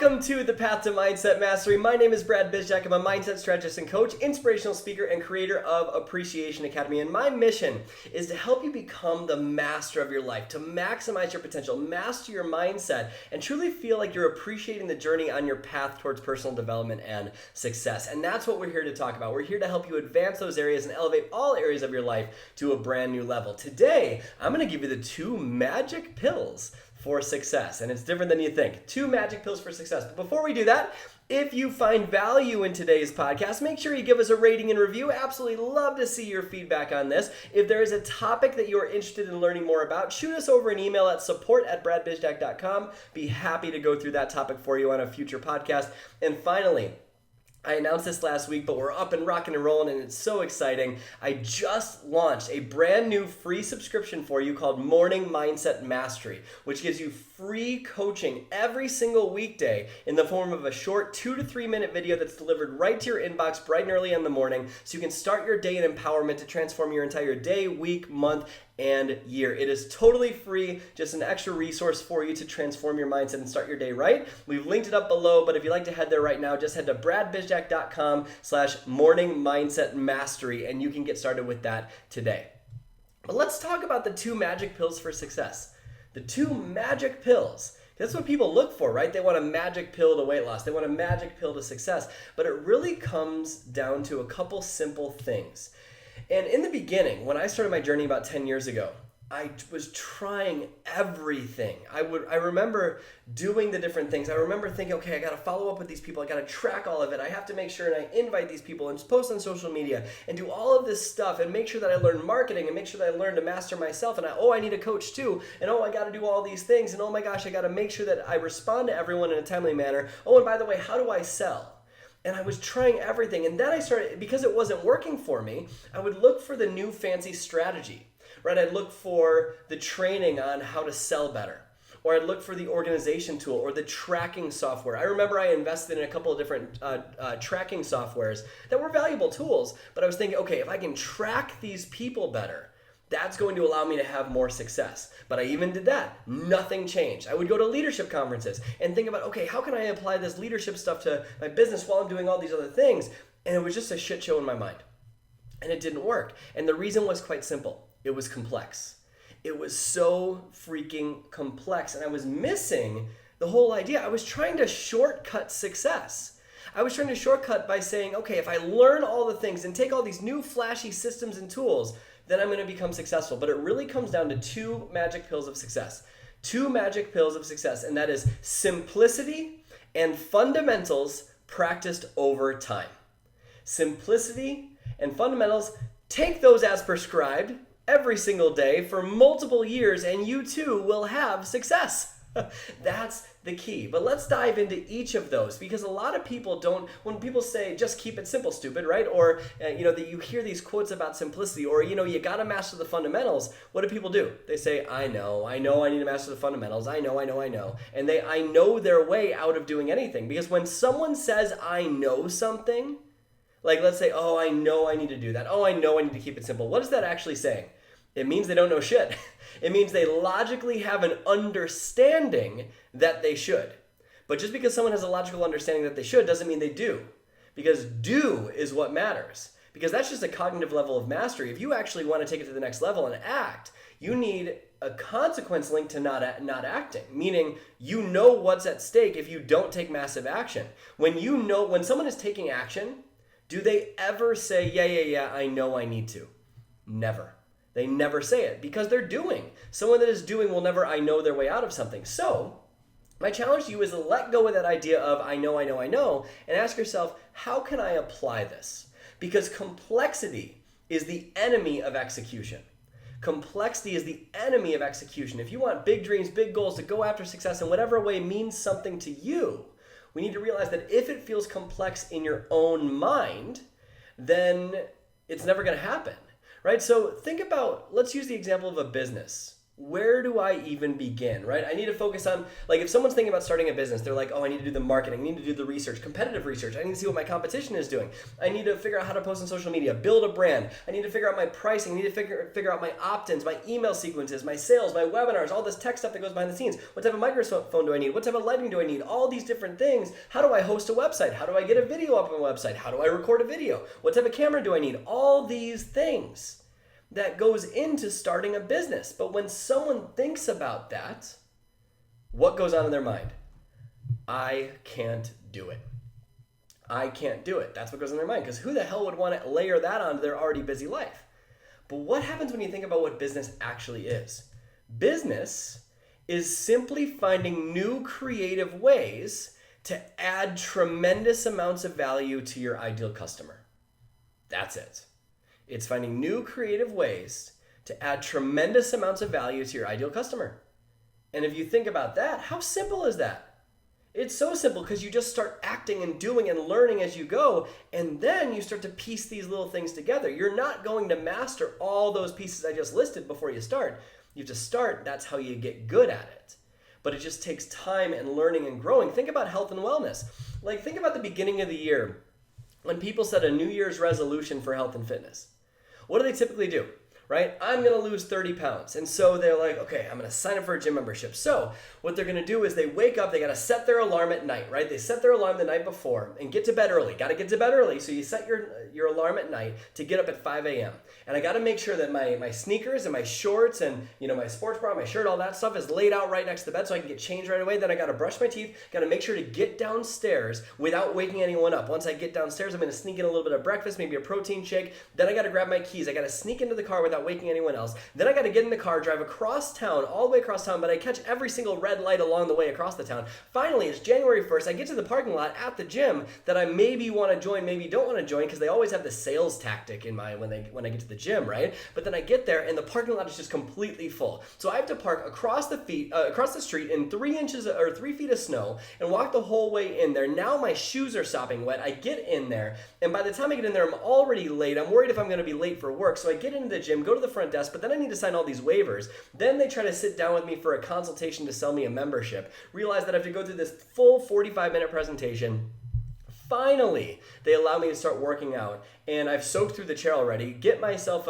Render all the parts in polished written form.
Welcome to the Path to Mindset Mastery. My name is Brad Bizjack. I'm a mindset strategist and coach, inspirational speaker, and creator of Appreciation Academy. And my mission is to help you become the master of your life, to maximize your potential, master your mindset, and truly feel like you're appreciating the journey on your path towards personal development and success. And that's what we're here to talk about. We're here to help you advance those areas and elevate all areas of your life to a brand new level. Today, I'm going to give you the 2 magic pills for success. And it's different than you think. 2 magic pills for success. But before we do that, if you find value in today's podcast, make sure you give us a rating and review. Absolutely love to see your feedback on this. If there is a topic that you are interested in learning more about, shoot us over an email at support@bradbizjack.com. Be happy to go through that topic for you on a future podcast. And finally, I announced this last week, but we're up and rocking and rolling, and it's so exciting. I just launched a brand new free subscription for you called Morning Mindset Mastery, which gives you free coaching every single weekday in the form of a short 2 to 3 minute video that's delivered right to your inbox bright and early in the morning, so you can start your day in empowerment to transform your entire day, week, month, and year. It is totally free, just an extra resource for you to transform your mindset and start your day right. We've linked it up below, but if you'd like to head there right now, just head to bradbizjack.com/morning mindset mastery, and you can get started with that today. But let's talk about the 2 magic pills for success. The 2 magic pills. That's what people look for, right? They want a magic pill to weight loss. They want a magic pill to success. But it really comes down to a couple simple things. And in the beginning, when I started my journey about 10 years ago, I was trying everything. I remember doing the different things. I remember thinking, okay, I got to follow up with these people. I got to track all of it. I have to make sure and I invite these people and post on social media and do all of this stuff and make sure that I learn marketing and make sure that I learn to master myself. And I need a coach too. And I got to do all these things. And oh my gosh, I got to make sure that I respond to everyone in a timely manner. Oh, and by the way, how do I sell? And I was trying everything. And then I started, because it wasn't working for me, I would look for the new fancy strategy, right? I'd look for the training on how to sell better. Or I'd look for the organization tool or the tracking software. I remember I invested in a couple of different tracking softwares that were valuable tools. But I was thinking, okay, if I can track these people better, that's going to allow me to have more success. But I even did that. Nothing changed. I would go to leadership conferences and think about, okay, how can I apply this leadership stuff to my business while I'm doing all these other things? And it was just a shit show in my mind. And it didn't work. And the reason was quite simple. It was complex. It was so freaking complex. And I was missing the whole idea. I was trying to shortcut success. I was trying to shortcut by saying, okay, if I learn all the things and take all these new flashy systems and tools, then I'm going to become successful. But it really comes down to 2 magic pills of success. 2 magic pills of success, and that is simplicity and fundamentals practiced over time. Simplicity and fundamentals, take those as prescribed every single day for multiple years, and you too will have success. That's the key. But let's dive into each of those, because a lot of people don't, when people say just keep it simple, stupid, right? Or that you hear these quotes about simplicity, or you got to master the fundamentals. What do people do? They say, I know I need to master the fundamentals. I know. And I know their way out of doing anything. Because when someone says I know something, like let's say, oh, I know I need to do that. Oh, I know I need to keep it simple. What is that actually saying? It means they don't know shit. It means they logically have an understanding that they should. But just because someone has a logical understanding that they should doesn't mean they do. Because do is what matters. Because that's just a cognitive level of mastery. If you actually want to take it to the next level and act, you need a consequence linked to not acting. Meaning you know what's at stake if you don't take massive action. When someone is taking action, do they ever say, yeah, I know I need to? Never. They never say it because they're doing. Someone that is doing will never I know their way out of something. So my challenge to you is to let go of that idea of I know, and ask yourself, how can I apply this? Because complexity is the enemy of execution. Complexity is the enemy of execution. If you want big dreams, big goals, to go after success in whatever way means something to you, we need to realize that if it feels complex in your own mind, then it's never going to happen. Right? So think about, let's use the example of a business. where do I even begin, right? I need to focus on, like, if someone's thinking about starting a business, they're like, oh, I need to do the marketing, I need to do the research, competitive research, I need to see what my competition is doing, I need to figure out how to post on social media, build a brand, I need to figure out my pricing, I need to figure out my opt-ins, my email sequences, my sales, my webinars, all this tech stuff that goes behind the scenes. What type of microphone do I need? What type of lighting do I need? All these different things. How do I host a website? How do I get a video up on a website? How do I record a video? What type of camera do I need? All these things that goes into starting a business. But when someone thinks about that, what goes on in their mind? I can't do it. I can't do it. That's what goes in their mind, because who the hell would want to layer that onto their already busy life? But what happens when you think about what business actually is? Business is simply finding new creative ways to add tremendous amounts of value to your ideal customer. That's it. It's finding new creative ways to add tremendous amounts of value to your ideal customer. And if you think about that, how simple is that? It's so simple, because you just start acting and doing and learning as you go, and then you start to piece these little things together. You're not going to master all those pieces I just listed before you start. You have to start. That's how you get good at it. But it just takes time and learning and growing. Think about health and wellness. Like, think about the beginning of the year when people set a New Year's resolution for health and fitness. What do they typically do? Right? I'm going to lose 30 pounds. And so they're like, okay, I'm going to sign up for a gym membership. So what they're going to do is they wake up, they got to set their alarm at night, right? They set their alarm the night before and get to bed early. Got to get to bed early. So you set your alarm at night to get up at 5 a.m. And I got to make sure that my sneakers and my shorts and, my sports bra, my shirt, all that stuff is laid out right next to the bed so I can get changed right away. Then I got to brush my teeth, got to make sure to get downstairs without waking anyone up. Once I get downstairs, I'm going to sneak in a little bit of breakfast, maybe a protein shake. Then I got to grab my keys. I got to sneak into the car without waking anyone else. Then I got to get in the car, drive across town, all the way across town, but I catch every single red light along the way across the town. Finally, it's January 1st. I get to the parking lot at the gym that I maybe want to join, maybe don't want to join, because they always have the sales tactic in mind when I get to the gym, right? But then I get there and the parking lot is just completely full. So I have to park across the street in 3 feet of snow and walk the whole way in there. Now my shoes are sopping wet. I get in there, and by the time I get in there, I'm already late. I'm worried if I'm going to be late for work. So I get into the gym, go to the front desk, but then I need to sign all these waivers. Then they try to sit down with me for a consultation to sell me a membership. Realize that I have to go through this full 45-minute presentation. Finally, they allow me to start working out, and I've soaked through the chair already, get myself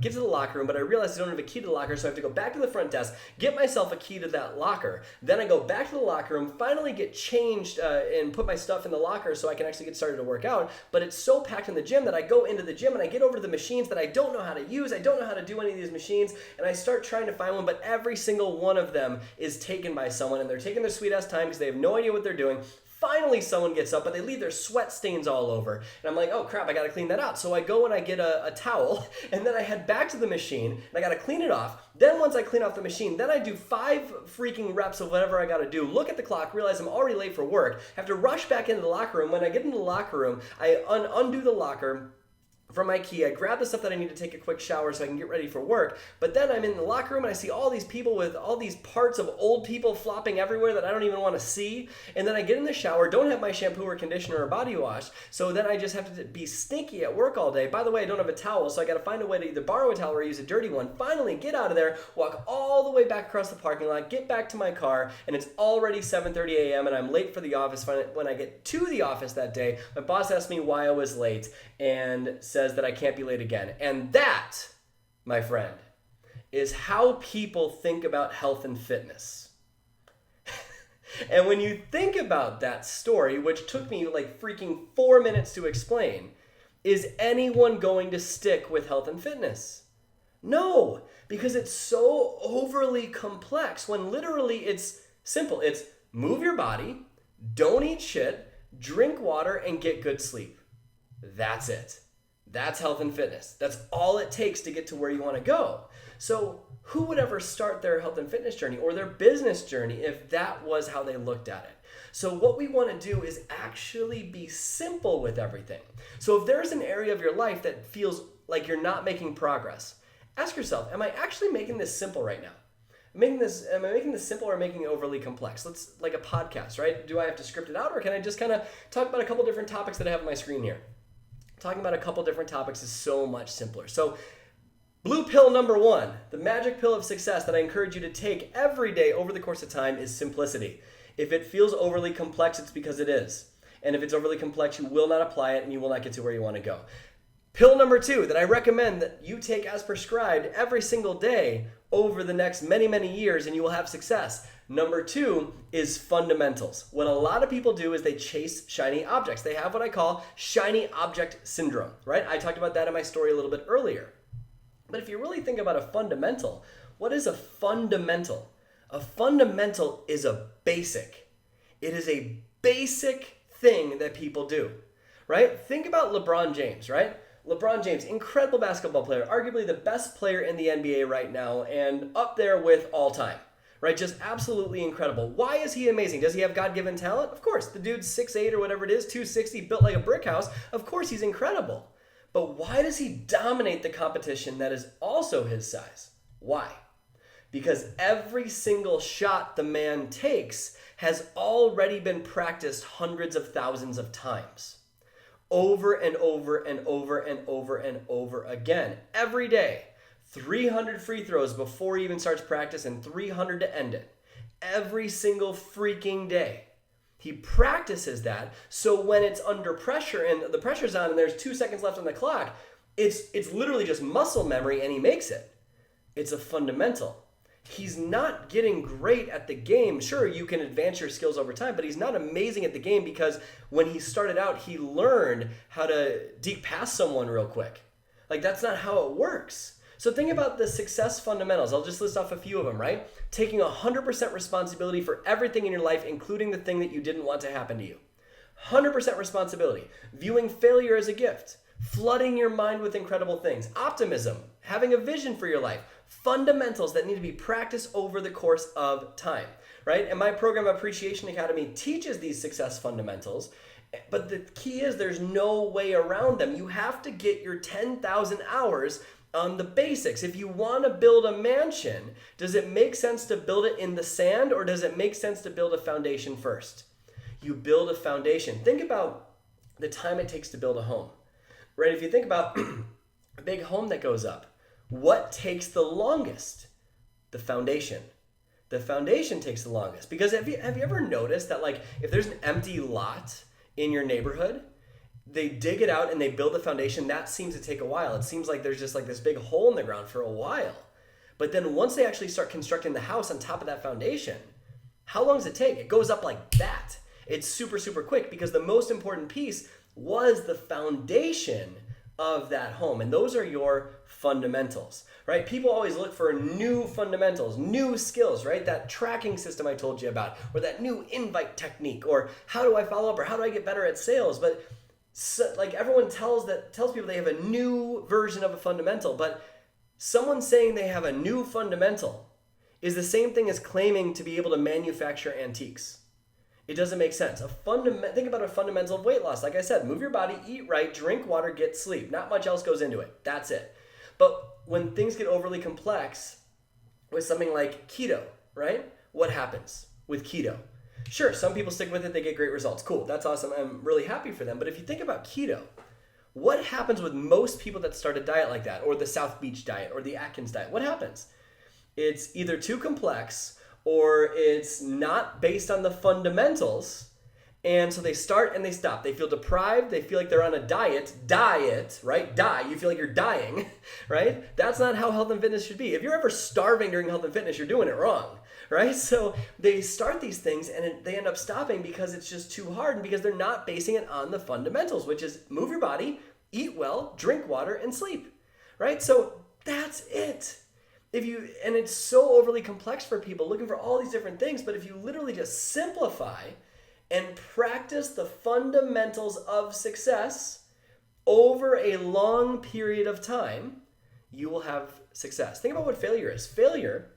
get to the locker room, but I realize I don't have a key to the locker, so I have to go back to the front desk, get myself a key to that locker. Then I go back to the locker room, finally get changed and put my stuff in the locker so I can actually get started to work out. But it's so packed in the gym that I go into the gym and I get over to the machines that I don't know how to use. I don't know how to do any of these machines, and I start trying to find one, but every single one of them is taken by someone, and they're taking their sweet ass time because they have no idea what they're doing. Finally, someone gets up, but they leave their sweat stains all over. And I'm like, oh crap, I gotta clean that out. So I go and I get a towel, and then I head back to the machine, and I gotta clean it off. Then once I clean off the machine, then I do 5 freaking reps of whatever I gotta do, look at the clock, realize I'm already late for work, have to rush back into the locker room. When I get into the locker room, I undo the locker from my key. I grab the stuff that I need to take a quick shower so I can get ready for work. But then I'm in the locker room and I see all these people with all these parts of old people flopping everywhere that I don't even want to see. And then I get in the shower, don't have my shampoo or conditioner or body wash. So then I just have to be stinky at work all day. By the way, I don't have a towel, so I got to find a way to either borrow a towel or use a dirty one. Finally, get out of there, walk all the way back across the parking lot, get back to my car, and it's already 7:30 a.m. and I'm late for the office. When I get to the office that day, my boss asked me why I was late and says that I can't be late again. And that, my friend, is how people think about health and fitness. And when you think about that story, which took me like freaking 4 minutes to explain, is anyone going to stick with health and fitness? No, because it's so overly complex when literally it's simple. It's move your body, don't eat shit, drink water, and get good sleep. That's it. That's health and fitness. That's all it takes to get to where you want to go. So who would ever start their health and fitness journey or their business journey if that was how they looked at it? So what we want to do is actually be simple with everything. So if there's an area of your life that feels like you're not making progress, ask yourself, am I actually making this simple right now? Am I making this simple or making it overly complex? Let's, like a podcast, right? Do I have to script it out, or can I just kind of talk about a couple different topics that I have on my screen here? Talking about a couple different topics is so much simpler. So Blue pill number 1, the magic pill of success that I encourage you to take every day over the course of time is simplicity. If it feels overly complex, it's because it is. And if it's overly complex, you will not apply it and you will not get to where you want to go. Pill number 2 that I recommend that you take as prescribed every single day over the next many, many years and you will have success. Number 2 is fundamentals. What a lot of people do is they chase shiny objects. They have what I call shiny object syndrome, right? I talked about that in my story a little bit earlier. But if you really think about a fundamental, what is a fundamental? A fundamental is a basic. It is a basic thing that people do, right? Think about LeBron James, right? LeBron James, incredible basketball player, arguably the best player in the NBA right now and up there with all time, right? Just absolutely incredible. Why is he amazing? Does he have God-given talent? Of course. The dude's 6'8" or whatever it is, 260, built like a brick house. Of course he's incredible. But why does he dominate the competition that is also his size? Why? Because every single shot the man takes has already been practiced hundreds of thousands of times. Over and over and over and over and over again. Every day. 300 free throws before he even starts practice and 300 to end it. Every single freaking day. He practices that so when it's under pressure and the pressure's on and there's 2 seconds left on the clock, it's literally just muscle memory and he makes it. It's a fundamental. He's not getting great at the game. Sure, you can advance your skills over time, but he's not amazing at the game because when he started out, he learned how to deke past someone real quick. Like, that's not how it works. So think about the success fundamentals. I'll just list off a few of them, right? Taking 100% responsibility for everything in your life, including the thing that you didn't want to happen to you. 100% responsibility. Viewing failure as a gift. Flooding your mind with incredible things. Optimism. Having a vision for your life. Fundamentals that need to be practiced over the course of time, right? And my program, Appreciation Academy, teaches these success fundamentals, but the key is there's no way around them. You have to get your 10,000 hours on the basics. If you want to build a mansion, does it make sense to build it in the sand or does it make sense to build a foundation first? You build a foundation. Think about the time it takes to build a home, right? If you think about a big home that goes up, what takes the longest? The foundation. The foundation takes the longest. Because have you ever noticed that, like, if there's an empty lot in your neighborhood, they dig it out and they build the foundation, that seems to take a while. It seems like there's just like this big hole in the ground for a while. But then once they actually start constructing the house on top of that foundation, how long does it take? It goes up like that. It's super, super quick because the most important piece was the foundation of that home. And those are your fundamentals, right? People always look for new fundamentals, new skills, right? That tracking system I told you about, or that new invite technique, or how do I follow up, or how do I get better at sales? But like everyone tells people they have a new version of a fundamental, but someone saying they have a new fundamental is the same thing as claiming to be able to manufacture antiques. It doesn't make sense. Think about a fundamental of weight loss. Like I said, move your body, eat right, drink water, get sleep. Not much else goes into it. That's it. But when things get overly complex with something like keto, right? What happens with keto? Sure, some people stick with it, they get great results. Cool, that's awesome. I'm really happy for them. But if you think about keto, what happens with most people that start a diet like that, or the South Beach diet, or the Atkins diet? What happens? It's either too complex or it's not based on the fundamentals. And so they start and they stop. They feel deprived. They feel like they're on a diet, right? You feel like you're dying, right? That's not how health and fitness should be. If you're ever starving during health and fitness, you're doing it wrong, right? So they start these things and they end up stopping because it's just too hard and because they're not basing it on the fundamentals, which is move your body, eat well, drink water, and sleep, right? So that's it. And it's so overly complex for people looking for all these different things, but if you literally just simplify and practice the fundamentals of success over a long period of time, you will have success. Think about what failure is. Failure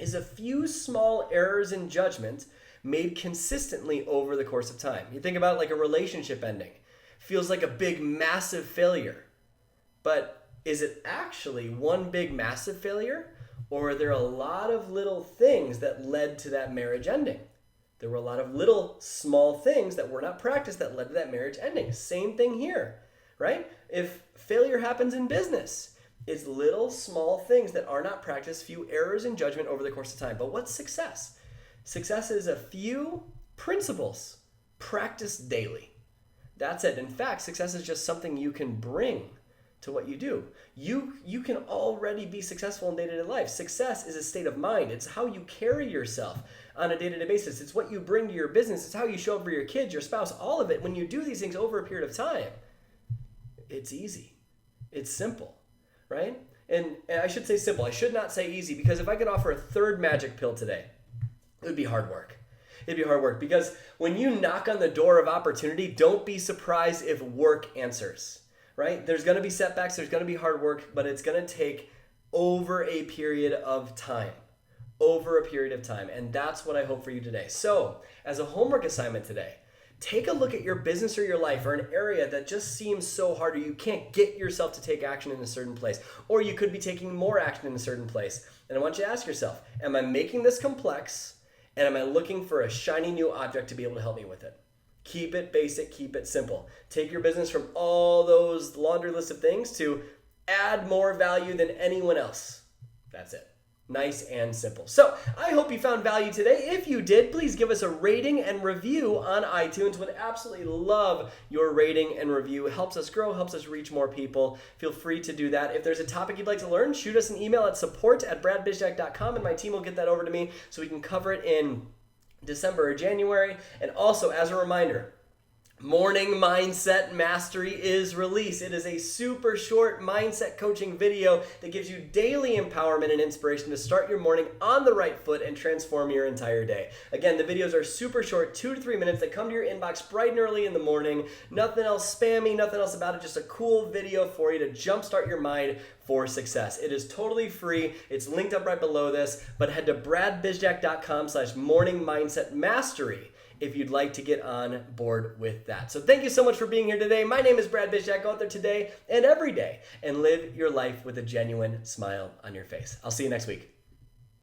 is a few small errors in judgment made consistently over the course of time. You think about like a relationship ending. Feels like a big, massive failure. But is it actually one big, massive failure? Or are there a lot of little things that led to that marriage ending? There were a lot of little, small things that were not practiced that led to that marriage ending. Same thing here, right? If failure happens in business, It's little small things that are not practiced, few errors in judgment over the course of time. But what's success? Success is a few principles practiced daily. That's it. In fact, success is just something you can bring to what you do. You can already be successful in day-to-day life. Success is a state of mind. It's how you carry yourself on a day-to-day basis. It's what you bring to your business. It's how you show up for your kids, your spouse, all of it. When you do these things over a period of time, it's easy. It's simple, right? And I should say simple. I should not say easy, because if I could offer a third magic pill today, it would be hard work. It'd be hard work, because when you knock on the door of opportunity, don't be surprised if work answers. Right? There's going to be setbacks, there's going to be hard work, but it's going to take over a period of time. Over a period of time. And that's what I hope for you today. So, as a homework assignment today, take a look at your business or your life, or an area that just seems so hard, or you can't get yourself to take action in a certain place, or you could be taking more action in a certain place. And I want you to ask yourself, am I making this complex, and am I looking for a shiny new object to be able to help me with it? Keep it basic, keep it simple. Take your business from all those laundry list of things to add more value than anyone else. That's it. Nice and simple. So I hope you found value today. If you did, please give us a rating and review on iTunes. Would absolutely love your rating and review. It helps us grow, helps us reach more people. Feel free to do that. If there's a topic you'd like to learn, shoot us an email at support@bradbizjak.com, and my team will get that over to me so we can cover it in December or January. And also, as a reminder, Morning Mindset Mastery is released. It is a super short mindset coaching video that gives you daily empowerment and inspiration to start your morning on the right foot and transform your entire day. Again, the videos are super short, 2 to 3 minutes. They come to your inbox bright and early in the morning. Nothing else spammy, nothing else about it. Just a cool video for you to jumpstart your mind for success. It is totally free. It's linked up right below this, but head to bradbizjak.com/morning mindset mastery if you'd like to get on board with that. So thank you so much for being here today. My name is Brad Bizjak. Go out there today and every day and live your life with a genuine smile on your face. I'll see you next week.